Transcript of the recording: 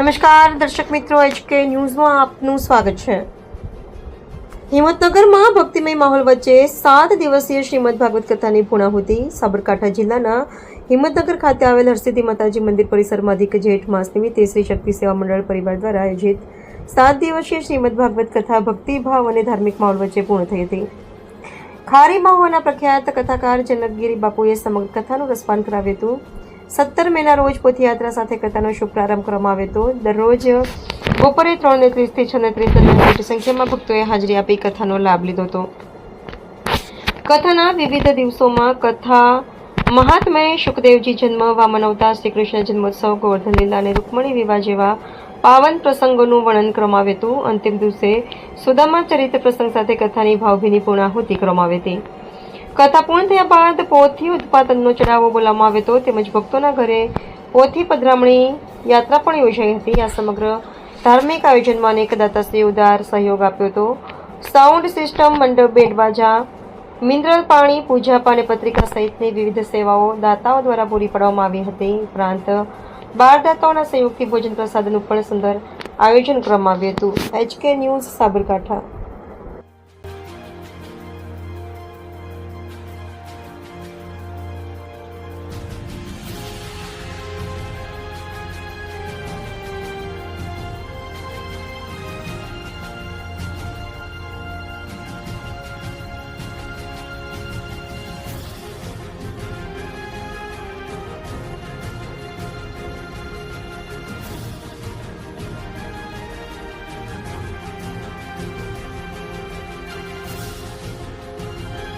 નમસ્કાર દર્શક મિત્રો, HK ન્યૂઝમાં આપનું સ્વાગત છે। હિંમતનગરમાં ભક્તિમય માહોલ વચ્ચે 7 દિવસીય શ્રીમદ ભાગવત કથાની પૂર્ણાહુતિ। સાબરકાંઠા જિલ્લાના હિંમતનગર ખાતે આવેલ હરસિદ્ધિ માતાજી મંદિર પરિસરમાં અધિક જેઠ માસ નિમિત્તે શ્રી શક્તિ સેવા મંડળ પરિવાર દ્વારા આયોજિત 7 દિવસીય શ્રીમદ ભાગવત કથા ભક્તિભાવ અને ધાર્મિક માહોલ વચ્ચે પૂર્ણ થઈ હતી। ખારી મહુવાના પ્રખ્યાત કથાકાર જનકગીરી બાપુએ સમગ્ર કથાનું રસપાન કરાવ્યું હતું। 17 મેના રોજ પોથીયાત્રા સાથે કથાનો શુભ પ્રારંભ કરવામાં આવ્યો હતો। દરરોજ બપોરે 3:30 થી 6:30 દરમિયાન મોટી સંખ્યામાં ભક્તોએ હાજરી આપી કથાનો લાભ લીધો હતો। કથાના વિવિધ દિવસોમાં કથા મહાત્મય શુકદેવજી જન્મ, વામન અવતાર, શ્રી કૃષ્ણ જન્મોત્સવ, ગોવર્ધન લીલા અને રૂકમણી વિવાહ જેવા પાવન પ્રસંગોનું વર્ણન કરવામાં આવ્યું હતું। અંતિમ દિવસે સુદામા ચરિત્ર પ્રસંગ સાથે કથાની ભાવભીની પૂર્ણાહુતિ કરવામાં આવી હતી। કથા પૂર્ણ થયા બાદ પોથી ઉત્પાદનનો ચઢાવો બોલાવવામાં આવ્યો હતો તેમજ ભક્તોના ઘરે પોથી પધરામણી યાત્રા પણ યોજાઈ હતી। આ સમગ્ર ધાર્મિક આયોજનમાં અનેક દાતાશ્રી ઉદાર સહયોગ આપ્યો હતો। સાઉન્ડ સિસ્ટમ, મંડપ, બેન્ડબાજા, મિનરલ પાણી, પૂજા પાન, પત્રિકા સહિતની વિવિધ સેવાઓ દાતાઓ દ્વારા પૂરી પાડવામાં આવી હતી। ઉપરાંત 12 દાતાઓના સહયોગથી ભોજન પ્રસાદનું પણ સુંદર આયોજન કરવામાં આવ્યું હતું। HK news Sabarkantha.